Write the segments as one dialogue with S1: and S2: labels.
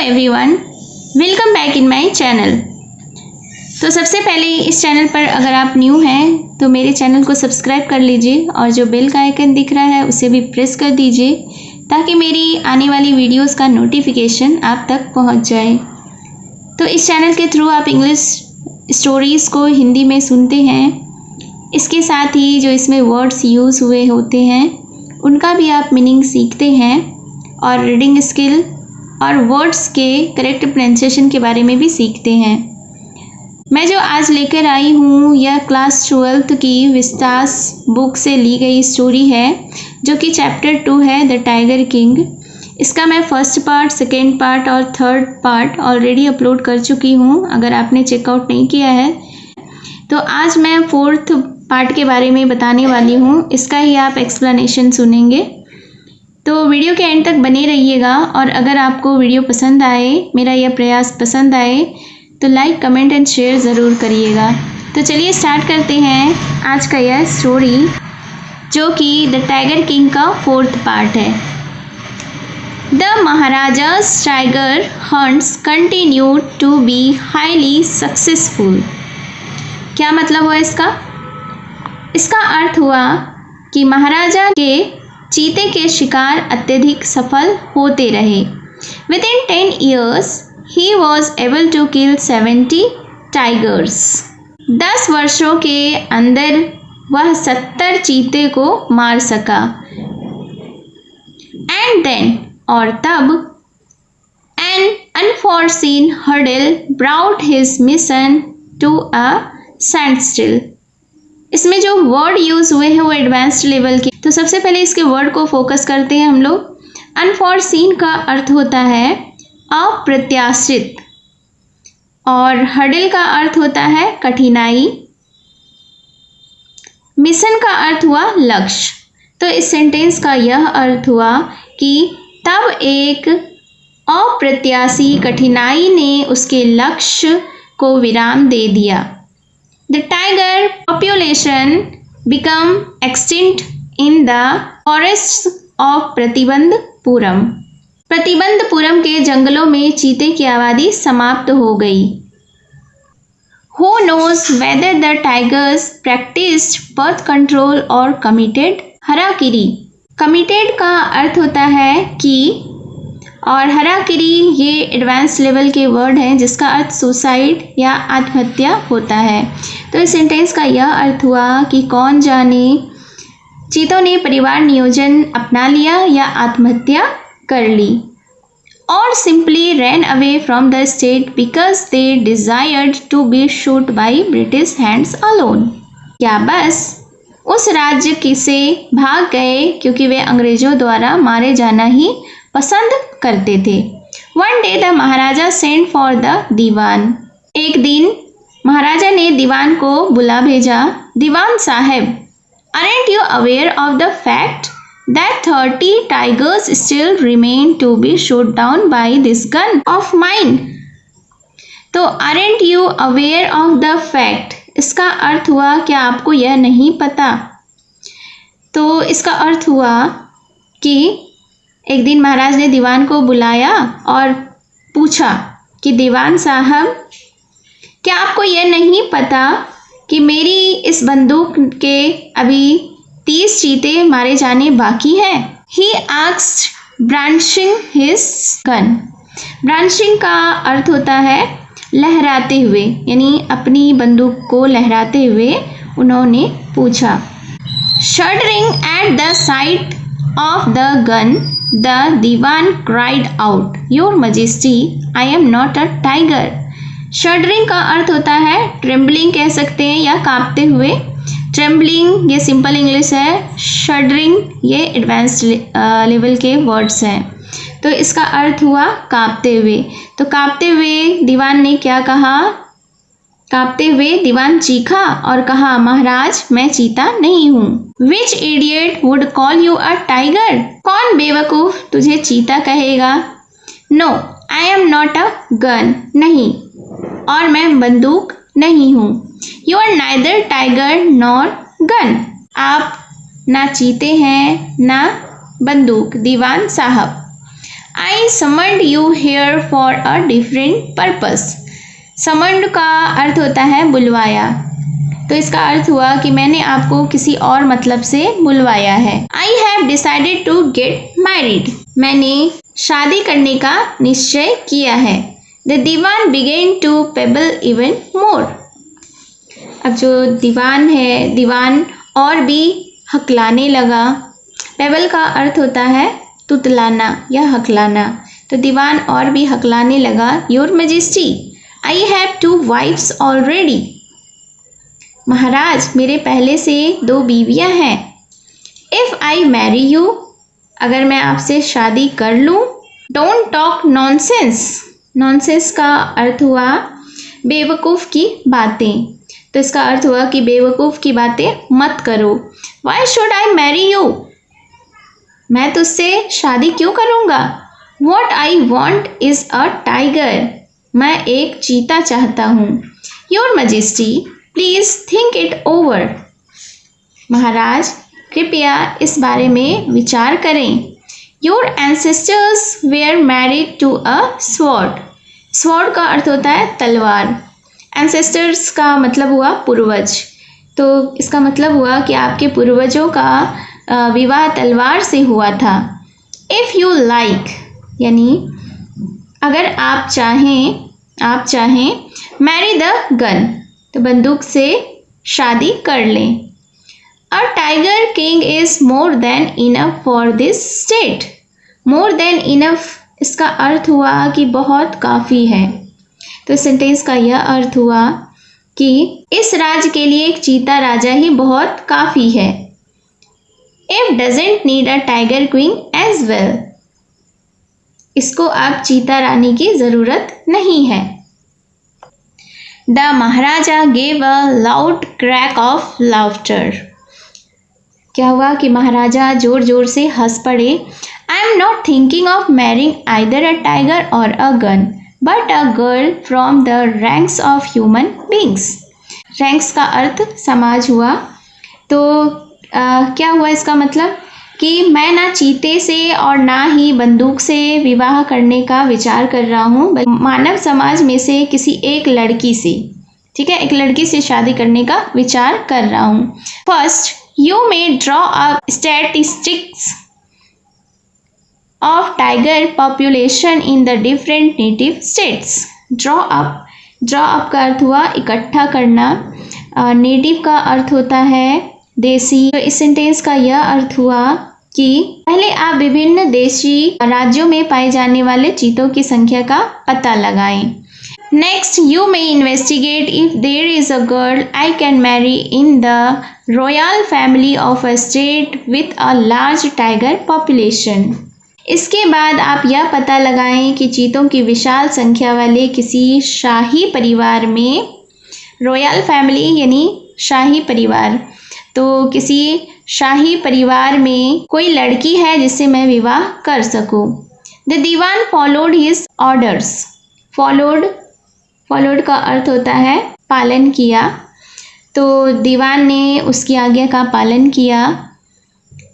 S1: Everyone, welcome back in my channel. तो सबसे पहले इस चैनल पर अगर आप न्यू हैं तो मेरे चैनल को सब्सक्राइब कर लीजिए और जो बेल का आइकन दिख रहा है उसे भी प्रेस कर दीजिए ताकि मेरी आने वाली वीडियोस का नोटिफिकेशन आप तक पहुंच जाए। तो इस चैनल के थ्रू आप इंग्लिश स्टोरीज़ को हिंदी में सुनते हैं, इसके साथ ही जो इसमें वर्ड्स यूज़ हुए होते हैं उनका भी आप मीनिंग सीखते हैं और रीडिंग स्किल और वर्ड्स के करेक्ट प्रोनाउंसिएशन के बारे में भी सीखते हैं। मैं जो आज लेकर आई हूँ यह क्लास 12th की विस्तास बुक से ली गई स्टोरी है जो कि चैप्टर 2 है, द टाइगर किंग। इसका मैं फर्स्ट पार्ट, सेकेंड पार्ट और थर्ड पार्ट ऑलरेडी अपलोड कर चुकी हूँ। अगर आपने चेकआउट नहीं किया है तो आज मैं 4th पार्ट के बारे में बताने वाली हूँ, इसका ही आप एक्सप्लेनेशन सुनेंगे। तो वीडियो के एंड तक बने रहिएगा और अगर आपको वीडियो पसंद आए, मेरा यह प्रयास पसंद आए तो लाइक, कमेंट एंड शेयर ज़रूर करिएगा। तो चलिए स्टार्ट करते हैं आज का यह स्टोरी जो कि द टाइगर किंग का 4th पार्ट है। द महाराजा's tiger hunts continued to be highly successful. क्या मतलब हुआ इसका? इसका अर्थ हुआ कि महाराजा के चीते के शिकार अत्यधिक सफल होते रहे। Within 10 years, he was able to kill 70 tigers. 10 वर्षों के अंदर वह 70 चीते को मार सका। And then, और तब, an unforeseen hurdle brought his mission to a standstill. इसमें जो वर्ड यूज़ हुए हैं वो एडवांस्ड लेवल के, तो सबसे पहले इसके वर्ड को फोकस करते हैं हम लोग। अनफॉरसीन का अर्थ होता है अप्रत्याशित और हर्डल का अर्थ होता है कठिनाई। मिशन का अर्थ हुआ लक्ष्य। तो इस सेंटेंस का यह अर्थ हुआ कि तब एक अप्रत्याशी कठिनाई ने उसके लक्ष्य को विराम दे दिया। The tiger population became extinct in the forests of Pratibandapuram. Pratibandapuram के जंगलों में चीते की आबादी समाप्त हो गई। Who knows whether the tigers practiced birth control or committed harakiri? Committed का अर्थ होता है कि, और हराकिरी ये एडवांस लेवल के वर्ड हैं जिसका अर्थ सुसाइड या आत्महत्या होता है। तो इस सेंटेंस का यह अर्थ हुआ कि कौन जाने चीतों ने परिवार नियोजन अपना लिया या आत्महत्या कर ली। और simply ran away from the state because they desired to be shoot by British hands alone. क्या बस उस राज्य की से भाग गए क्योंकि वे अंग्रेजों द्वारा मारे जाना ही पसंद करते थे। One day the Maharaja sent for the Diwan. एक दिन महाराजा ने दीवान को बुला भेजा। दीवान साहब, aren't you aware of the fact that 30 tigers still remain to be shot down by this gun of mine? तो aren't you aware of the fact इसका अर्थ हुआ क्या आपको यह नहीं पता? तो इसका अर्थ हुआ कि एक दिन महाराज ने दीवान को बुलाया और पूछा कि दीवान साहब, क्या आपको यह नहीं पता कि मेरी इस बंदूक के अभी 30 चीते मारे जाने बाकी हैं? He asked branching his gun. Branching का अर्थ होता है लहराते हुए, यानी अपनी बंदूक को लहराते हुए उन्होंने पूछा। Shuddering at the sight of the gun, the Diwan cried out, Your Majesty, I am not a tiger. Shuddering का अर्थ होता है ट्रेम्बलिंग कह सकते हैं या कांपते हुए। ट्रेम्बलिंग ये सिंपल इंग्लिश है, शडरिंग ये एडवांस्ड लेवल के वर्ड्स हैं। तो इसका अर्थ हुआ कांपते हुए। तो कांपते हुए दीवान ने क्या कहा? कांपते हुए दीवान चीखा और कहा, महाराज मैं चीता नहीं हूँ। Which idiot would call you a tiger? कौन बेवकूफ़ तुझे चीता कहेगा? No, I am not a gun. नहीं, और मैं बंदूक नहीं हूँ। You are neither tiger nor gun. आप ना चीते हैं ना बंदूक, दीवान साहब। I summoned you here for a different purpose. Summoned का अर्थ होता है बुलवाया, तो इसका अर्थ हुआ कि मैंने आपको किसी और मतलब से बुलवाया है। I have decided to get married, मैंने शादी करने का निश्चय किया है। The Dewan began to pebble even more. अब जो दीवान है, दीवान और भी हकलाने लगा। पेबल का अर्थ होता है तुतलाना या हकलाना, तो दीवान और भी हकलाने लगा। Your majesty, I have 2 wives already. महाराज, मेरे पहले से 2 बीवियां हैं। इफ़ आई मैरी यू, अगर मैं आपसे शादी कर लूँ। डोंट टॉक नॉनसेंस, नॉनसेंस का अर्थ हुआ बेवकूफ़ की बातें, तो इसका अर्थ हुआ कि बेवकूफ़ की बातें मत करो। Why should I marry you, मैं तुझसे शादी क्यों करूँगा। What I want is a tiger, मैं एक चीता चाहता हूँ। Your majesty, please think it over, महाराज कृपया इस बारे में विचार करें। Your ancestors were married to a sword, sword का अर्थ होता है तलवार। एंसेस्टर्स का मतलब हुआ पूर्वज, तो इसका मतलब हुआ कि आपके पूर्वजों का विवाह तलवार से हुआ था। इफ़ यू लाइक, यानी अगर आप चाहें मैरी द गन, तो बंदूक से शादी कर लें। A tiger king is more than enough for this state. More than enough, इसका अर्थ हुआ कि बहुत काफ़ी है, तो इस सेंटेंस का यह अर्थ हुआ कि इस राज्य के लिए एक चीता राजा ही बहुत काफ़ी है। If doesn't need a tiger queen as well, इसको अब चीता रानी की ज़रूरत नहीं है। The maharaja gave a loud crack of laughter, क्या हुआ कि महाराजा जोर जोर से हंस पड़े। I am not thinking of marrying either a tiger और a gun but a girl from the ranks of human beings. Ranks का अर्थ समाज हुआ, तो क्या हुआ इसका मतलब कि मैं ना चीते से और ना ही बंदूक से विवाह करने का विचार कर रहा हूँ, मानव समाज में से किसी एक लड़की से, ठीक है, एक लड़की से शादी करने का विचार कर रहा हूँ। First you may draw a statistics of tiger population in the different native states. Draw up का अर्थ हुआ इकट्ठा करना, नेटिव का अर्थ होता है देसी। तो इस सेंटेंस का यह अर्थ हुआ कि पहले आप विभिन्न देशी राज्यों में पाए जाने वाले चीतों की संख्या का पता लगाएं। Next you may investigate if there is a girl I can marry in the royal family of a state with a large tiger population. इसके बाद आप यह पता लगाएं कि चीतों की विशाल संख्या वाले किसी शाही परिवार में, रॉयल फैमिली यानी शाही परिवार, तो किसी शाही परिवार में कोई लड़की है जिससे मैं विवाह कर सकूं। The Dewan followed his orders. Followed का अर्थ होता है पालन किया, तो दीवान ने उसकी आज्ञा का पालन किया।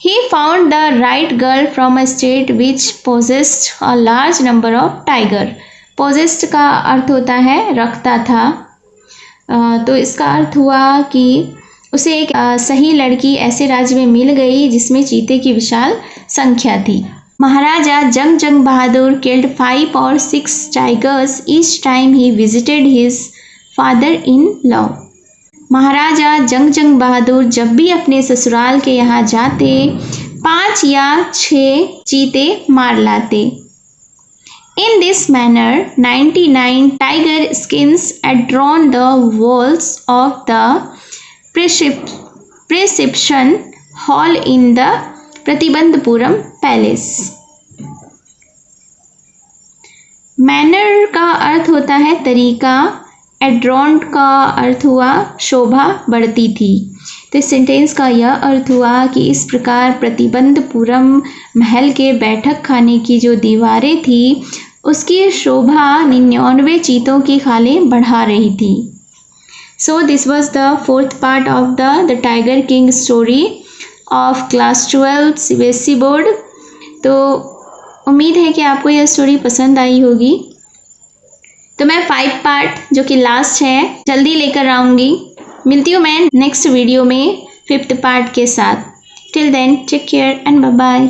S1: He found the right girl from a state which possessed a large number of tiger. Possessed का अर्थ होता है रखता था, तो इसका अर्थ हुआ कि उसे एक सही लड़की ऐसे राज्य में मिल गई जिसमें चीते की विशाल संख्या थी। महाराजा जंग बहादुर killed 5 or 6 tigers each time he visited his father-in-law. महाराजा जंग बहादुर जब भी अपने ससुराल के यहाँ जाते 5 या 6 चीते मार लाते। In this manner 99 tiger skins adorn the walls of the reception hall in the Pratibandapuram palace. Manner का अर्थ होता है तरीका, एड्रॉन्ड का अर्थ हुआ शोभा बढ़ती थी। तो इस सेंटेंस का यह अर्थ हुआ कि इस प्रकार प्रतिबंधपुरम महल के बैठक खाने की जो दीवारें थी उसकी शोभा 99 चीतों की खालें बढ़ा रही थी। So this was the 4th part of the tiger king story of class 12 CBSE board. तो उम्मीद है कि आपको यह स्टोरी पसंद आई होगी। तो मैं 5 पार्ट जो कि लास्ट है जल्दी लेकर आऊँगी। मिलती हूँ मैं नेक्स्ट वीडियो में 5th पार्ट के साथ। Till then take care and bye bye.